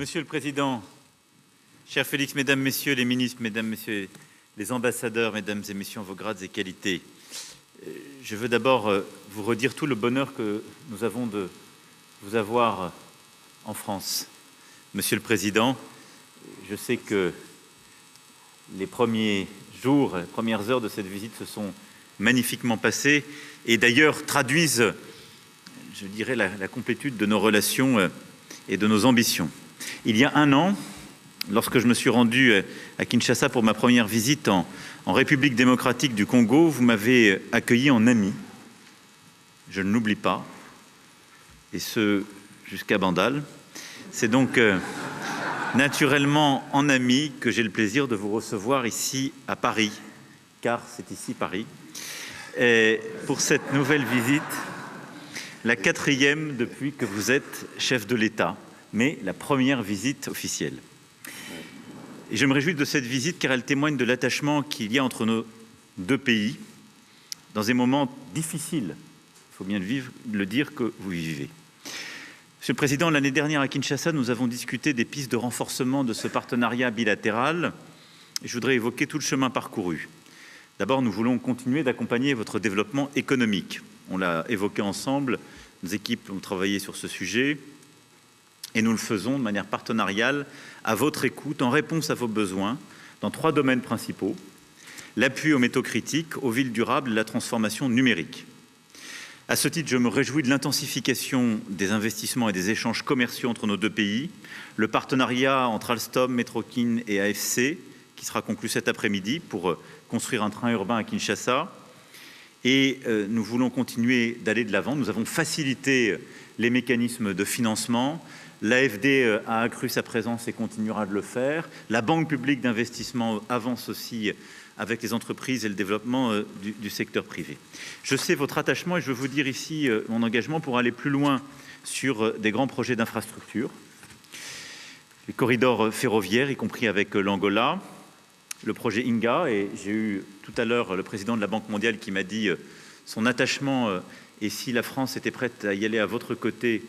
Monsieur le Président, cher Félix, Mesdames, Messieurs les ministres, Mesdames, Messieurs les ambassadeurs, Mesdames et Messieurs en vos grades et qualités, je veux d'abord vous redire tout le bonheur que nous avons de vous avoir en France. Monsieur le Président, je sais que les premiers jours, les premières heures de cette visite se sont magnifiquement passées et d'ailleurs traduisent, je dirais, la complétude de nos relations et de nos ambitions. Il y a un an, lorsque je me suis rendu à Kinshasa pour ma première visite en République démocratique du Congo, vous m'avez accueilli en ami. Je ne l'oublie pas, et ce jusqu'à Bandal. C'est donc naturellement en ami que j'ai le plaisir de vous recevoir ici à Paris, car c'est ici Paris, et pour cette nouvelle visite, la 4e depuis que vous êtes chef de l'État, mais la première visite officielle. Et je me réjouis de cette visite car elle témoigne de l'attachement qu'il y a entre nos deux pays dans des moments difficiles, il faut bien le dire, que vous vivez. Monsieur le Président, l'année dernière à Kinshasa, nous avons discuté des pistes de renforcement de ce partenariat bilatéral et je voudrais évoquer tout le chemin parcouru. D'abord, nous voulons continuer d'accompagner votre développement économique. On l'a évoqué ensemble, nos équipes ont travaillé sur ce sujet et nous le faisons de manière partenariale, à votre écoute, en réponse à vos besoins, dans 3 domaines principaux: l'appui aux métaux critiques, aux villes durables et la transformation numérique. À ce titre, je me réjouis de l'intensification des investissements et des échanges commerciaux entre nos deux pays, le partenariat entre Alstom, Metrokin et AFC, qui sera conclu cet après-midi pour construire un train urbain à Kinshasa. Et nous voulons continuer d'aller de l'avant. Nous avons facilité les mécanismes de financement. L'AFD a accru sa présence et continuera de le faire. La Banque publique d'investissement avance aussi avec les entreprises et le développement du secteur privé. Je sais votre attachement et je veux vous dire ici mon engagement pour aller plus loin sur des grands projets d'infrastructure, les corridors ferroviaires, y compris avec l'Angola, le projet INGA, et j'ai eu tout à l'heure le président de la Banque mondiale qui m'a dit son attachement et si la France était prête à y aller à votre côté,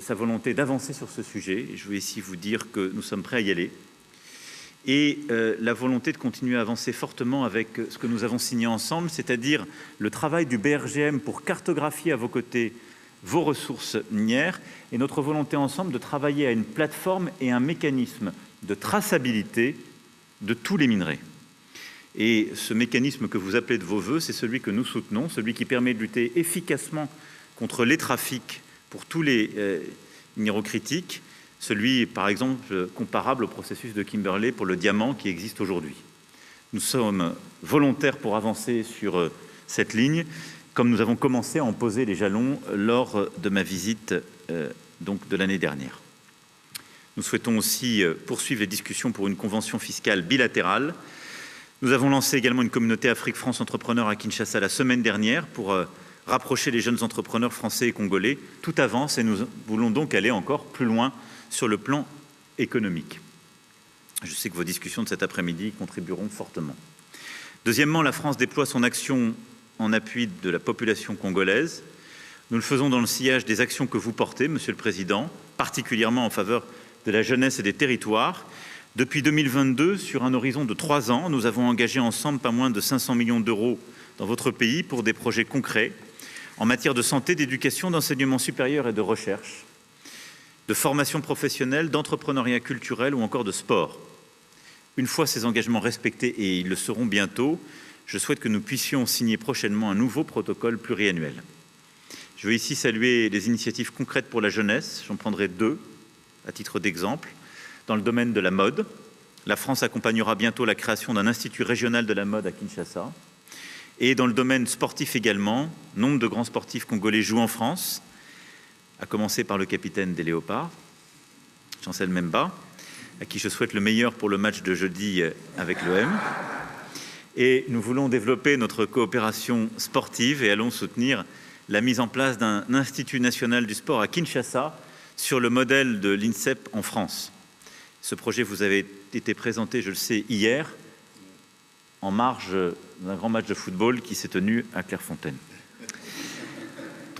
sa volonté d'avancer sur ce sujet. Et je veux ici vous dire que nous sommes prêts à y aller. Et la volonté de continuer à avancer fortement avec ce que nous avons signé ensemble, c'est-à-dire le travail du BRGM pour cartographier à vos côtés vos ressources minières et notre volonté ensemble de travailler à une plateforme et un mécanisme de traçabilité de tous les minerais. Et ce mécanisme que vous appelez de vos voeux, c'est celui que nous soutenons, celui qui permet de lutter efficacement contre les trafics pour tous les minéraux critiques, celui, par exemple, comparable au processus de Kimberley pour le diamant qui existe aujourd'hui. Nous sommes volontaires pour avancer sur cette ligne, comme nous avons commencé à en poser les jalons lors de ma visite donc de l'année dernière. Nous souhaitons aussi poursuivre les discussions pour une convention fiscale bilatérale. Nous avons lancé également une communauté Afrique-France Entrepreneurs à Kinshasa la semaine dernière pour rapprocher les jeunes entrepreneurs français et congolais. Tout avance et nous voulons donc aller encore plus loin sur le plan économique. Je sais que vos discussions de cet après-midi contribueront fortement. Deuxièmement, la France déploie son action en appui de la population congolaise. Nous le faisons dans le sillage des actions que vous portez, Monsieur le Président, particulièrement en faveur de la jeunesse et des territoires. Depuis 2022, sur un horizon de 3 ans, nous avons engagé ensemble pas moins de 500 millions d'euros dans votre pays pour des projets concrets en matière de santé, d'éducation, d'enseignement supérieur et de recherche, de formation professionnelle, d'entrepreneuriat culturel ou encore de sport. Une fois ces engagements respectés, et ils le seront bientôt, je souhaite que nous puissions signer prochainement un nouveau protocole pluriannuel. Je veux ici saluer les initiatives concrètes pour la jeunesse. J'en prendrai 2 à titre d'exemple. Dans le domaine de la mode, la France accompagnera bientôt la création d'un institut régional de la mode à Kinshasa. Et dans le domaine sportif également, nombre de grands sportifs congolais jouent en France, à commencer par le capitaine des Léopards, Chancel Memba, à qui je souhaite le meilleur pour le match de jeudi avec l'OM. Et nous voulons développer notre coopération sportive et allons soutenir la mise en place d'un institut national du sport à Kinshasa sur le modèle de l'INSEP en France. Ce projet vous avait été présenté, je le sais, hier, en marge d'un grand match de football qui s'est tenu à Clairefontaine.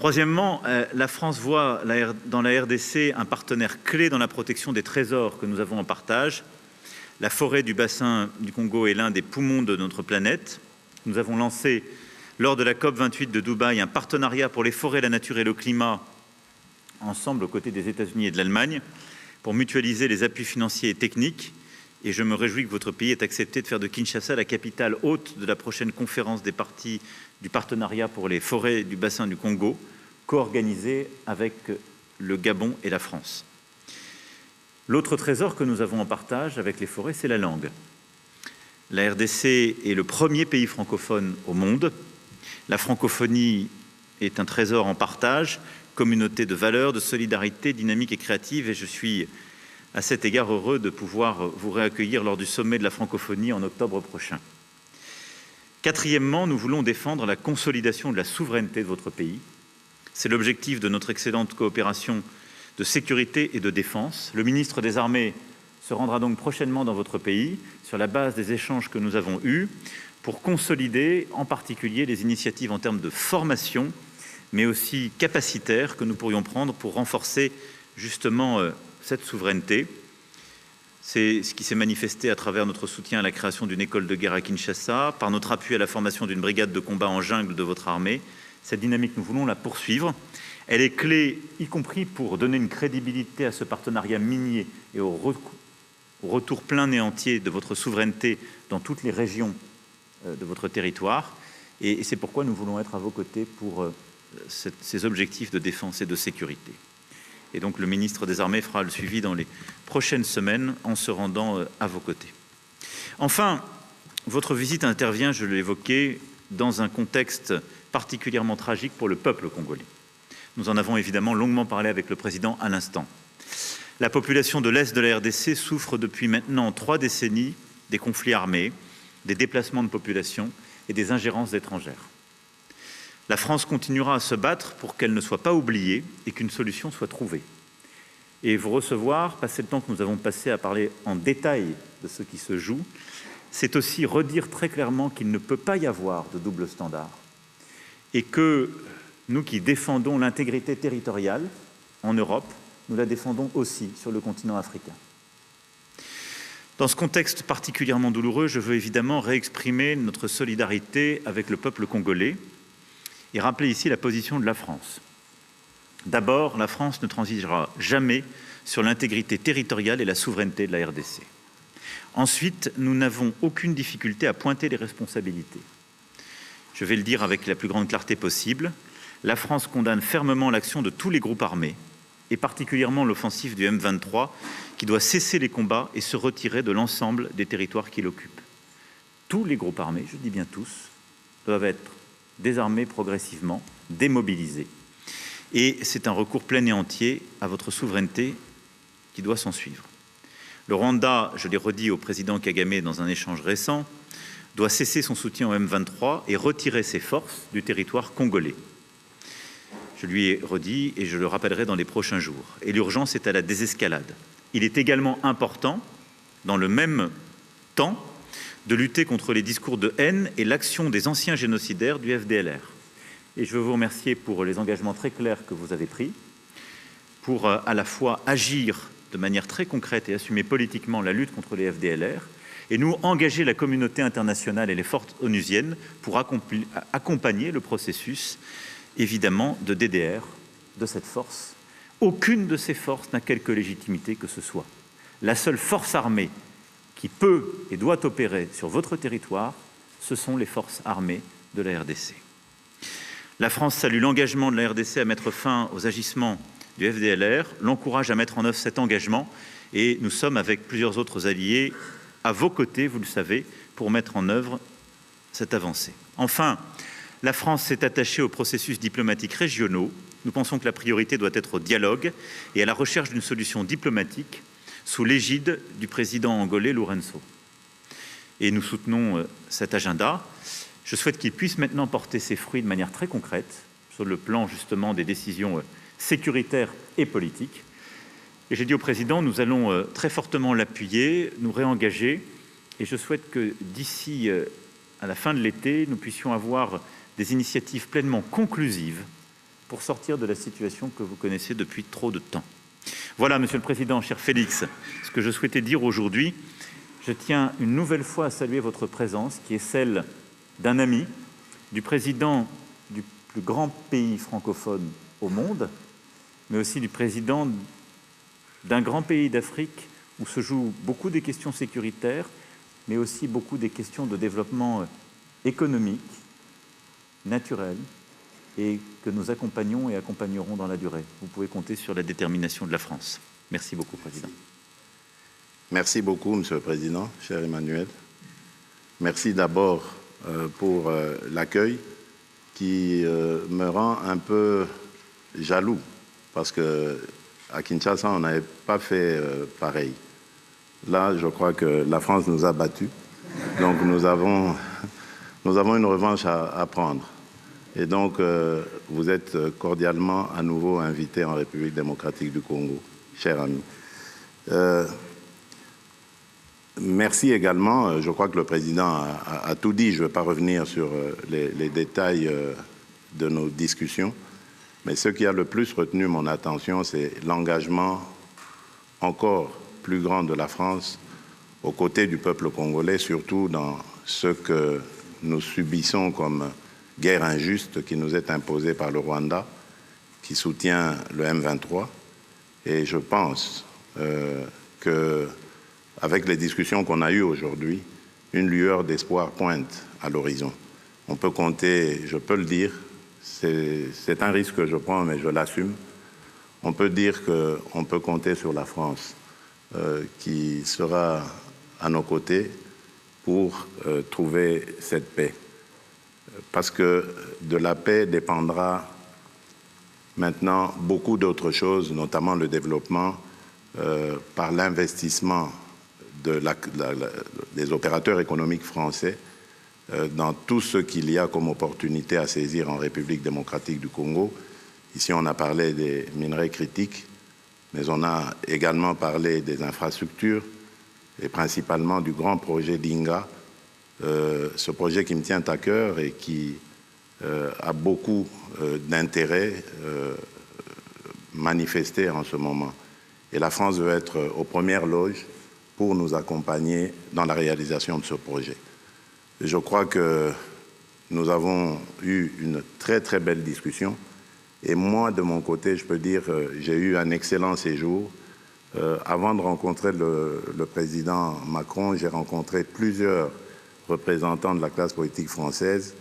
Troisièmement, la France voit dans la RDC un partenaire clé dans la protection des trésors que nous avons en partage. La forêt du bassin du Congo est l'un des poumons de notre planète. Nous avons lancé, lors de la COP28 de Dubaï, un partenariat pour les forêts, la nature et le climat, ensemble aux côtés des États-Unis et de l'Allemagne, pour mutualiser les appuis financiers et techniques. Et je me réjouis que votre pays ait accepté de faire de Kinshasa la capitale hôte de la prochaine conférence des parties du partenariat pour les forêts du bassin du Congo, co-organisée avec le Gabon et la France. L'autre trésor que nous avons en partage avec les forêts, c'est la langue. La RDC est le premier pays francophone au monde. La francophonie est un trésor en partage, communauté de valeurs, de solidarité, dynamique et créative, et je suis à cet égard heureux de pouvoir vous réaccueillir lors du sommet de la francophonie en octobre prochain. Quatrièmement, nous voulons défendre la consolidation de la souveraineté de votre pays. C'est l'objectif de notre excellente coopération de sécurité et de défense. Le ministre des Armées se rendra donc prochainement dans votre pays sur la base des échanges que nous avons eus pour consolider en particulier les initiatives en termes de formation, mais aussi capacitaires que nous pourrions prendre pour renforcer justement cette souveraineté. C'est ce qui s'est manifesté à travers notre soutien à la création d'une école de guerre à Kinshasa, par notre appui à la formation d'une brigade de combat en jungle de votre armée. Cette dynamique, nous voulons la poursuivre. Elle est clé, y compris pour donner une crédibilité à ce partenariat minier et au retour plein et entier de votre souveraineté dans toutes les régions de votre territoire. Et c'est pourquoi nous voulons être à vos côtés pour ces objectifs de défense et de sécurité. Et donc le ministre des Armées fera le suivi dans les prochaines semaines en se rendant à vos côtés. Enfin, votre visite intervient, je l'ai évoqué, dans un contexte particulièrement tragique pour le peuple congolais. Nous en avons évidemment longuement parlé avec le président à l'instant. La population de l'Est de la RDC souffre depuis maintenant 3 décennies des conflits armés, des déplacements de population et des ingérences étrangères. La France continuera à se battre pour qu'elle ne soit pas oubliée et qu'une solution soit trouvée. Et vous recevoir, passer le temps que nous avons passé à parler en détail de ce qui se joue, c'est aussi redire très clairement qu'il ne peut pas y avoir de double standard et que nous qui défendons l'intégrité territoriale en Europe, nous la défendons aussi sur le continent africain. Dans ce contexte particulièrement douloureux, je veux évidemment réexprimer notre solidarité avec le peuple congolais et rappeler ici la position de la France. D'abord, la France ne transigera jamais sur l'intégrité territoriale et la souveraineté de la RDC. Ensuite, nous n'avons aucune difficulté à pointer les responsabilités. Je vais le dire avec la plus grande clarté possible, la France condamne fermement l'action de tous les groupes armés, et particulièrement l'offensive du M23, qui doit cesser les combats et se retirer de l'ensemble des territoires qu'il occupe. Tous les groupes armés, je dis bien tous, doivent être désarmés progressivement, démobilisés. Et c'est un recours plein et entier à votre souveraineté qui doit s'en suivre. Le Rwanda, je l'ai redit au président Kagame dans un échange récent, doit cesser son soutien au M23 et retirer ses forces du territoire congolais. Je lui ai redit et je le rappellerai dans les prochains jours. Et l'urgence est à la désescalade. Il est également important, dans le même temps, de lutter contre les discours de haine et l'action des anciens génocidaires du FDLR. Et je veux vous remercier pour les engagements très clairs que vous avez pris, pour à la fois agir de manière très concrète et assumer politiquement la lutte contre les FDLR, et nous engager la communauté internationale et les forces onusiennes pour accompagner le processus, évidemment, de DDR de cette force. Aucune de ces forces n'a quelque légitimité que ce soit. La seule force armée qui peut et doit opérer sur votre territoire, ce sont les forces armées de la RDC. La France salue l'engagement de la RDC à mettre fin aux agissements du FDLR, l'encourage à mettre en œuvre cet engagement, et nous sommes avec plusieurs autres alliés à vos côtés, vous le savez, pour mettre en œuvre cette avancée. Enfin, la France s'est attachée aux processus diplomatiques régionaux. Nous pensons que la priorité doit être au dialogue et à la recherche d'une solution diplomatique sous l'égide du président angolais Lourenço. Et nous soutenons cet agenda. Je souhaite qu'il puisse maintenant porter ses fruits de manière très concrète sur le plan justement des décisions sécuritaires et politiques. Et j'ai dit au président, nous allons très fortement l'appuyer, nous réengager, et je souhaite que d'ici à la fin de l'été, nous puissions avoir des initiatives pleinement conclusives pour sortir de la situation que vous connaissez depuis trop de temps. Voilà, Monsieur le Président, cher Félix, ce que je souhaitais dire aujourd'hui. Je tiens une nouvelle fois à saluer votre présence, qui est celle d'un ami, du président du plus grand pays francophone au monde, mais aussi du président d'un grand pays d'Afrique où se jouent beaucoup des questions sécuritaires, mais aussi beaucoup des questions de développement économique, naturel, et que nous accompagnons et accompagnerons dans la durée. Vous pouvez compter sur la détermination de la France. Merci beaucoup, Président. Merci beaucoup, Monsieur le Président, cher Emmanuel. Merci d'abord pour l'accueil qui me rend un peu jaloux, parce qu'à Kinshasa, on n'avait pas fait pareil. Là, je crois que la France nous a battus, donc nous avons une revanche à prendre. Et donc, vous êtes cordialement à nouveau invité en République démocratique du Congo, cher ami. Merci également, je crois que le Président a tout dit, je ne vais pas revenir sur les détails de nos discussions, mais ce qui a le plus retenu mon attention, c'est l'engagement encore plus grand de la France aux côtés du peuple congolais, surtout dans ce que nous subissons comme guerre injuste qui nous est imposée par le Rwanda, qui soutient le M23. Et je pense qu'avec les discussions qu'on a eues aujourd'hui, une lueur d'espoir pointe à l'horizon. On peut compter, je peux le dire, c'est un risque que je prends, mais je l'assume. On peut dire qu'on peut compter sur la France qui sera à nos côtés pour trouver cette paix. Parce que de la paix dépendra maintenant beaucoup d'autres choses, notamment le développement par l'investissement des opérateurs économiques français dans tout ce qu'il y a comme opportunité à saisir en République démocratique du Congo. Ici, on a parlé des minerais critiques, mais on a également parlé des infrastructures et principalement du grand projet d'Inga, ce projet qui me tient à cœur et qui a beaucoup d'intérêt manifesté en ce moment. Et la France veut être aux premières loges pour nous accompagner dans la réalisation de ce projet. Je crois que nous avons eu une très très belle discussion et moi, de mon côté, je peux dire j'ai eu un excellent séjour. Avant de rencontrer le président Macron, j'ai rencontré plusieurs représentants de la classe politique française,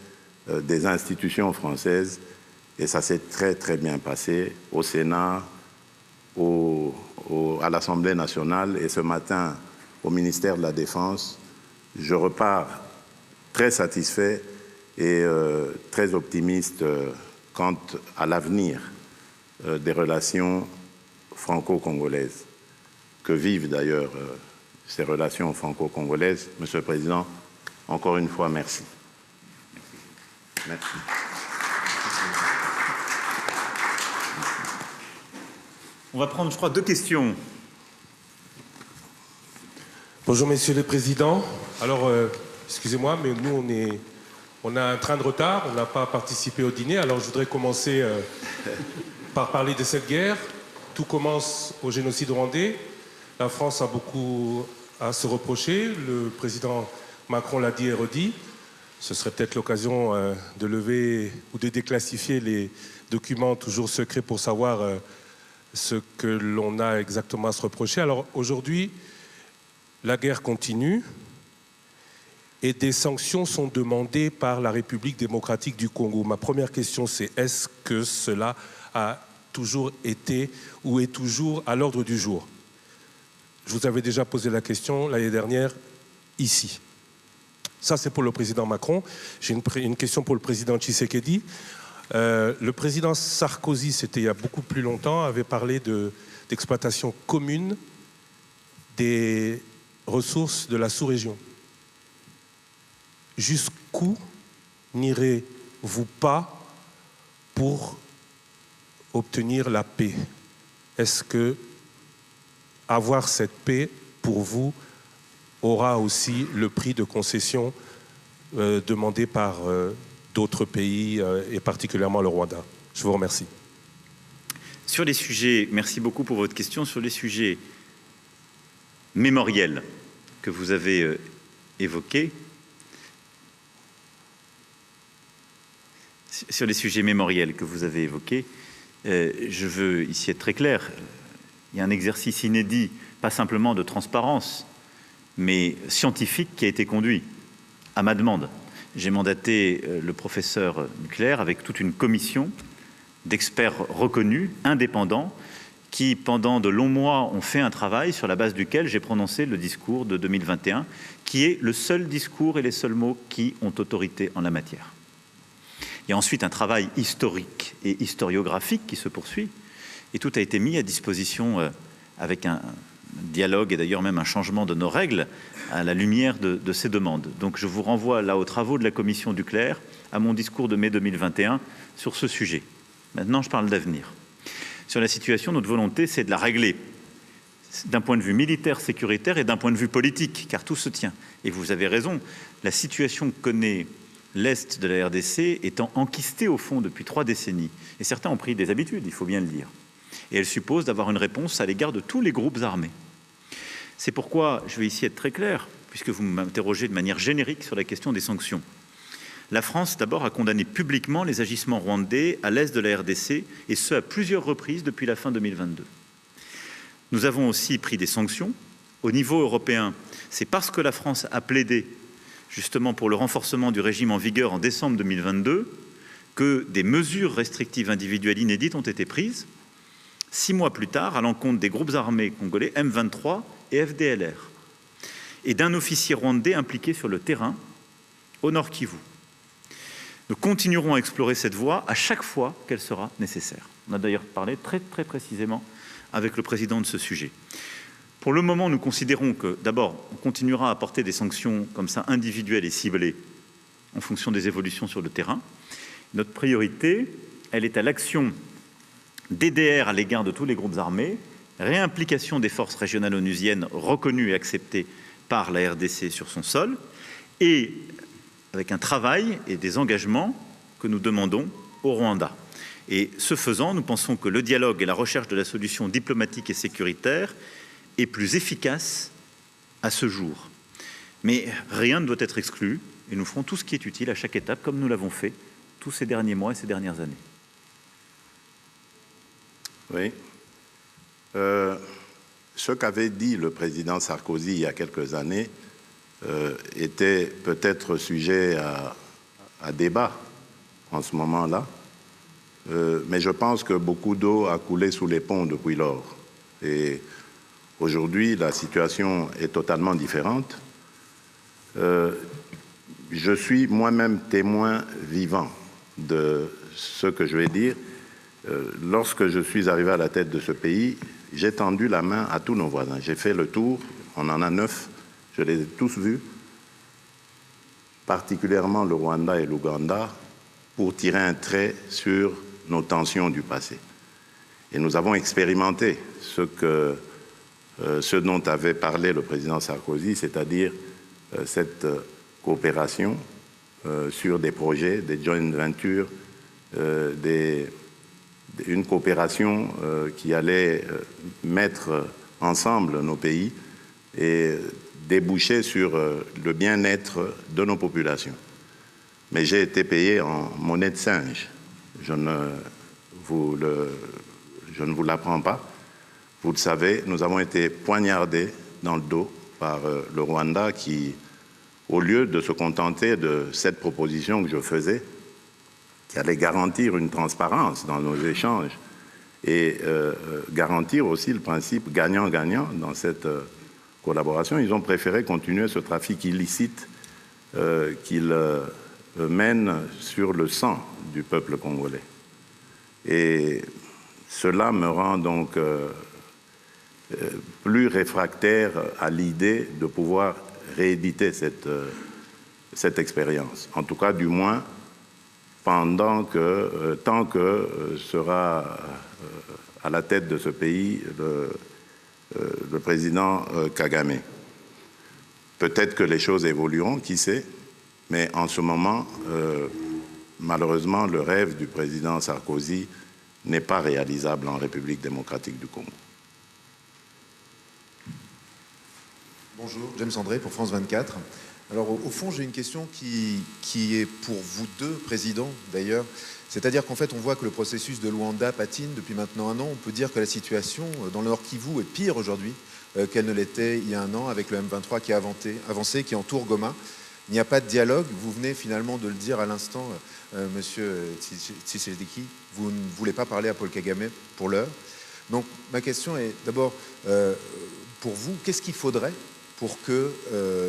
des institutions françaises, et ça s'est très très bien passé au Sénat, à l'Assemblée nationale, et ce matin au ministère de la Défense. Je repars très satisfait et très optimiste quant à l'avenir des relations franco-congolaises. Que vivent d'ailleurs ces relations franco-congolaises. Monsieur le Président, encore une fois, merci. Merci. On va prendre, je crois, 2 questions. Bonjour, Messieurs les Présidents. Alors, excusez-moi, mais nous, on a un train de retard, on n'a pas participé au dîner. Alors, je voudrais commencer par parler de cette guerre. Tout commence au génocide rwandais. La France a beaucoup à se reprocher. Le président Macron l'a dit et redit. Ce serait peut-être l'occasion de lever ou de déclassifier les documents toujours secrets pour savoir ce que l'on a exactement à se reprocher. Alors aujourd'hui, la guerre continue et des sanctions sont demandées par la République démocratique du Congo. Ma première question, c'est est-ce que cela a toujours été ou est toujours à l'ordre du jour? Je vous avais déjà posé la question l'année dernière, ici. Ça, c'est pour le président Macron. J'ai une question pour le président Tshisekedi. Le président Sarkozy, c'était il y a beaucoup plus longtemps, avait parlé d'exploitation commune des ressources de la sous-région. Jusqu'où n'irez-vous pas pour obtenir la paix? Est-ce que avoir cette paix, pour vous, aura aussi le prix de concession demandé par d'autres pays, et particulièrement le Rwanda? Je vous remercie. Sur les sujets, merci beaucoup pour votre question, sur les sujets mémoriels que vous avez évoqués, je veux ici être très clair. Il y a un exercice inédit, pas simplement de transparence, mais scientifique qui a été conduit à ma demande. J'ai mandaté le professeur Nucléaire avec toute une commission d'experts reconnus, indépendants, qui, pendant de longs mois, ont fait un travail sur la base duquel j'ai prononcé le discours de 2021, qui est le seul discours et les seuls mots qui ont autorité en la matière. Il y a ensuite un travail historique et historiographique qui se poursuit, et tout a été mis à disposition avec un dialogue et d'ailleurs même un changement de nos règles à la lumière de ces demandes. Donc je vous renvoie là aux travaux de la commission Duclerc, à mon discours de mai 2021 sur ce sujet. Maintenant, je parle d'avenir. Sur la situation, notre volonté, c'est de la régler d'un point de vue militaire, sécuritaire et d'un point de vue politique, car tout se tient. Et vous avez raison, la situation que connaît l'Est de la RDC étant enquistée au fond depuis 3 décennies, et certains ont pris des habitudes, il faut bien le dire, et elle suppose d'avoir une réponse à l'égard de tous les groupes armés. C'est pourquoi je vais ici être très clair, puisque vous m'interrogez de manière générique sur la question des sanctions. La France, d'abord, a condamné publiquement les agissements rwandais à l'est de la RDC, et ce, à plusieurs reprises depuis la fin 2022. Nous avons aussi pris des sanctions. Au niveau européen, c'est parce que la France a plaidé justement pour le renforcement du régime en vigueur en décembre 2022 que des mesures restrictives individuelles inédites ont été prises 6 mois plus tard à l'encontre des groupes armés congolais M23 et FDLR et d'un officier rwandais impliqué sur le terrain au Nord Kivu. Nous continuerons à explorer cette voie à chaque fois qu'elle sera nécessaire. On a d'ailleurs parlé très précisément avec le président de ce sujet. Pour le moment, nous considérons que, d'abord, on continuera à apporter des sanctions comme ça individuelles et ciblées en fonction des évolutions sur le terrain. Notre priorité, elle est à l'action DDR à l'égard de tous les groupes armés, réimplication des forces régionales onusiennes reconnues et acceptées par la RDC sur son sol, et avec un travail et des engagements que nous demandons au Rwanda. Et ce faisant, nous pensons que le dialogue et la recherche de la solution diplomatique et sécuritaire est plus efficace à ce jour. Mais rien ne doit être exclu, et nous ferons tout ce qui est utile à chaque étape, comme nous l'avons fait tous ces derniers mois et ces dernières années. Oui. Ce qu'avait dit le président Sarkozy il y a quelques années était peut-être sujet à débat en ce moment-là, mais je pense que beaucoup d'eau a coulé sous les ponts depuis lors. Et aujourd'hui, la situation est totalement différente. Je suis moi-même témoin vivant de ce que je vais dire. Lorsque je suis arrivé à la tête de ce pays, j'ai tendu la main à tous nos voisins. J'ai fait le tour, on en a 9, je les ai tous vus, particulièrement le Rwanda et l'Ouganda, pour tirer un trait sur nos tensions du passé. Et nous avons expérimenté ce dont avait parlé le président Sarkozy, c'est-à-dire cette coopération sur des projets, des joint ventures, une coopération qui allait mettre ensemble nos pays et déboucher sur le bien-être de nos populations. Mais j'ai été payé en monnaie de singe. Je ne vous l'apprends pas. Vous le savez, nous avons été poignardés dans le dos par le Rwanda qui, au lieu de se contenter de cette proposition que je faisais, qui allait garantir une transparence dans nos échanges et garantir aussi le principe gagnant-gagnant dans cette collaboration, ils ont préféré continuer ce trafic illicite qu'ils mènent sur le sang du peuple congolais. Et cela me rend donc plus réfractaire à l'idée de pouvoir rééditer cette expérience. En tout cas, du moins, tant que sera à la tête de ce pays le président Kagame. Peut-être que les choses évolueront, qui sait, mais en ce moment, malheureusement, le rêve du président Sarkozy n'est pas réalisable en République démocratique du Congo. Bonjour, James André pour France 24. Alors au fond, j'ai une question qui est pour vous deux, présidents d'ailleurs. C'est-à-dire qu'en fait, on voit que le processus de Luanda patine depuis maintenant un an. On peut dire que la situation dans le Nord Kivu est pire aujourd'hui qu'elle ne l'était il y a un an avec le M23 qui a avancé, qui entoure Goma. Il n'y a pas de dialogue. Vous venez finalement de le dire à l'instant, Monsieur Tshisekedi, vous ne voulez pas parler à Paul Kagame pour l'heure. Donc ma question est d'abord, pour vous, qu'est-ce qu'il faudrait pour que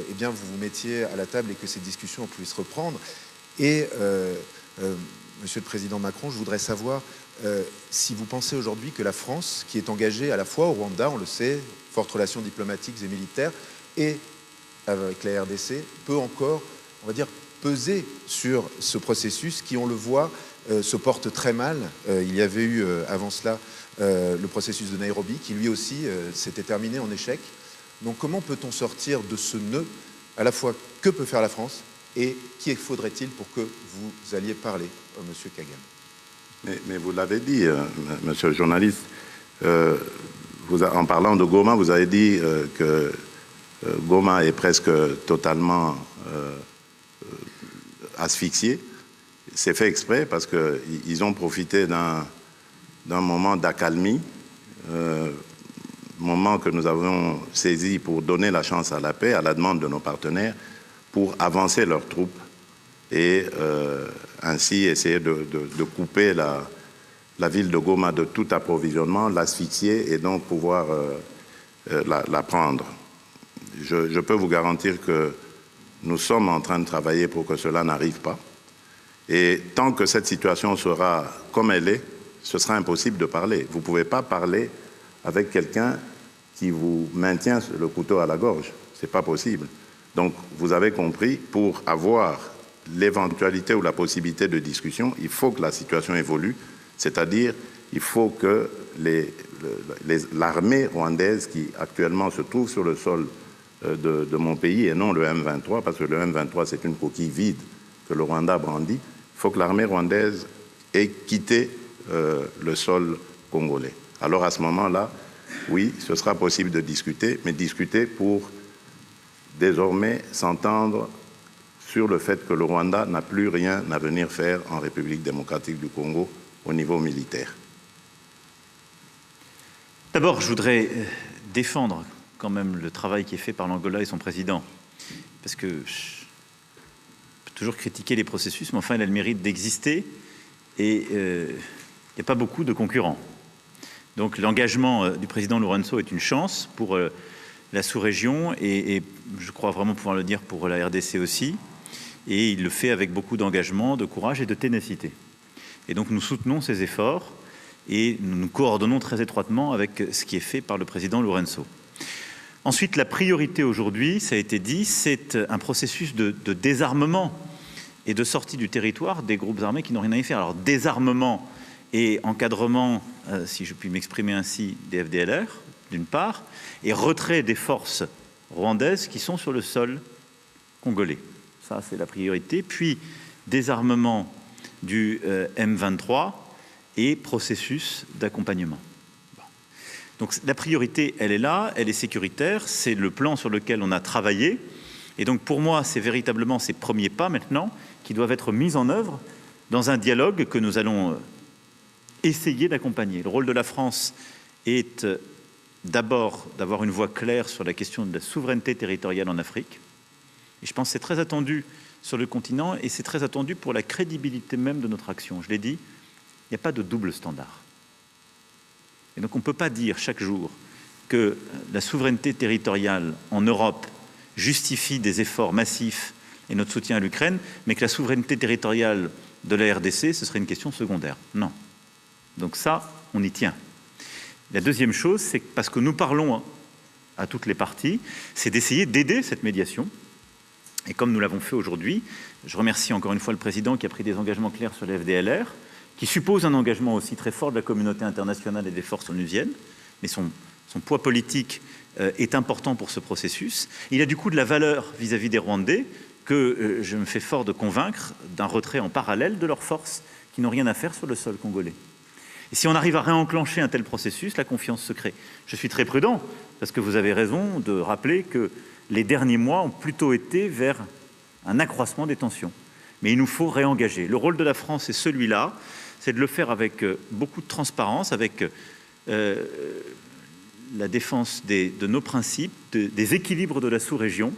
eh bien, vous vous mettiez à la table et que ces discussions puissent reprendre. Et, Monsieur le Président Macron, je voudrais savoir si vous pensez aujourd'hui que la France, qui est engagée à la fois au Rwanda, on le sait, fortes relations diplomatiques et militaires, et avec la RDC, peut encore, on va dire, peser sur ce processus qui, on le voit, se porte très mal. Il y avait eu avant cela le processus de Nairobi, qui lui aussi s'était terminé en échec. Donc comment peut-on sortir de ce nœud, à la fois que peut faire la France et qui faudrait-il pour que vous alliez parler à Monsieur Kagame? Mais vous l'avez dit, monsieur le journaliste, en parlant de Goma, vous avez dit que Goma est presque totalement asphyxié. C'est fait exprès parce qu'ils ont profité d'un moment d'accalmie, moment que nous avons saisi pour donner la chance à la paix, à la demande de nos partenaires, pour avancer leurs troupes et ainsi essayer de couper la ville de Goma de tout approvisionnement, l'asphyxier et donc pouvoir la prendre. Je peux vous garantir que nous sommes en train de travailler pour que cela n'arrive pas. Et tant que cette situation sera comme elle est, ce sera impossible de parler. Vous ne pouvez pas parler avec quelqu'un qui vous maintient le couteau à la gorge. Ce n'est pas possible. Donc, vous avez compris, pour avoir l'éventualité ou la possibilité de discussion, il faut que la situation évolue, c'est-à-dire il faut que l'armée rwandaise qui actuellement se trouve sur le sol de mon pays et non le M23, parce que le M23 c'est une coquille vide que le Rwanda brandit, il faut que l'armée rwandaise ait quitté le sol congolais. Alors à ce moment-là, oui, ce sera possible de discuter, mais discuter pour désormais s'entendre sur le fait que le Rwanda n'a plus rien à venir faire en République démocratique du Congo au niveau militaire. D'abord, je voudrais défendre quand même le travail qui est fait par l'Angola et son président, parce que je peux toujours critiquer les processus, mais enfin, il a le mérite d'exister et il n'y a pas beaucoup de concurrents. Donc l'engagement du président Lourenço est une chance pour la sous-région et je crois vraiment pouvoir le dire pour la RDC aussi. Et il le fait avec beaucoup d'engagement, de courage et de ténacité. Et donc nous soutenons ces efforts et nous nous coordonnons très étroitement avec ce qui est fait par le président Lourenço. Ensuite, la priorité aujourd'hui, ça a été dit, c'est un processus de désarmement et de sortie du territoire des groupes armés qui n'ont rien à y faire. Alors désarmement et encadrement, si je puis m'exprimer ainsi, des FDLR, d'une part, et retrait des forces rwandaises qui sont sur le sol congolais. Ça, c'est la priorité. Puis, désarmement du M23 et processus d'accompagnement. Bon. Donc, la priorité, elle est là, elle est sécuritaire, c'est le plan sur lequel on a travaillé. Et donc, pour moi, c'est véritablement ces premiers pas maintenant qui doivent être mis en œuvre dans un dialogue que nous allons essayer d'accompagner. Le rôle de la France est d'abord d'avoir une voix claire sur la question de la souveraineté territoriale en Afrique. Et je pense que c'est très attendu sur le continent et c'est très attendu pour la crédibilité même de notre action. Je l'ai dit, il n'y a pas de double standard. Et donc on ne peut pas dire chaque jour que la souveraineté territoriale en Europe justifie des efforts massifs et notre soutien à l'Ukraine, mais que la souveraineté territoriale de la RDC, ce serait une question secondaire. Non. Donc ça, on y tient. La deuxième chose, c'est que parce que nous parlons à toutes les parties, c'est d'essayer d'aider cette médiation. Et comme nous l'avons fait aujourd'hui, je remercie encore une fois le président qui a pris des engagements clairs sur les FDLR, qui suppose un engagement aussi très fort de la communauté internationale et des forces onusiennes, mais son poids politique est important pour ce processus. Il a du coup de la valeur vis-à-vis des Rwandais que je me fais fort de convaincre d'un retrait en parallèle de leurs forces qui n'ont rien à faire sur le sol congolais. Et si on arrive à réenclencher un tel processus, la confiance se crée. Je suis très prudent, parce que vous avez raison de rappeler que les derniers mois ont plutôt été vers un accroissement des tensions. Mais il nous faut réengager. Le rôle de la France est celui-là, c'est de le faire avec beaucoup de transparence, avec la défense de nos principes, des équilibres de la sous-région,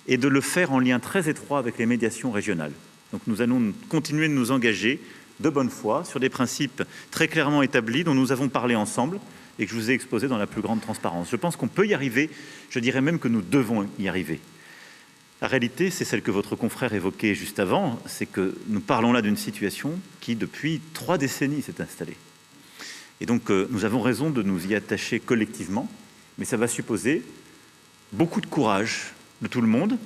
et de le faire en lien très étroit avec les médiations régionales. Donc nous allons continuer de nous engager de bonne foi sur des principes très clairement établis dont nous avons parlé ensemble et que je vous ai exposés dans la plus grande transparence. Je pense qu'on peut y arriver, je dirais même que nous devons y arriver. La réalité, c'est celle que votre confrère évoquait juste avant, c'est que nous parlons là d'une situation qui, depuis 3 décennies, s'est installée. Et donc, nous avons raison de nous y attacher collectivement, mais ça va supposer beaucoup de courage de tout le monde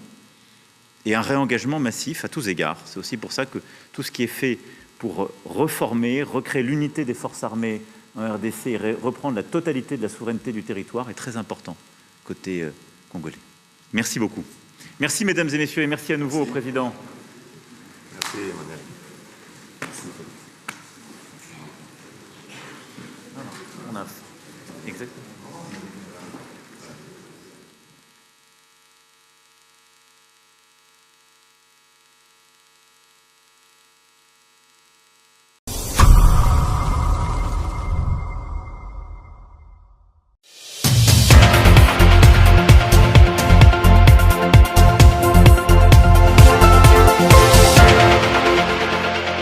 et un réengagement massif à tous égards. C'est aussi pour ça que tout ce qui est fait pour reformer, recréer l'unité des forces armées en RDC et reprendre la totalité de la souveraineté du territoire est très important côté congolais. Merci beaucoup. Merci mesdames et messieurs et merci à nouveau au président. Merci Emmanuel. On a exactement.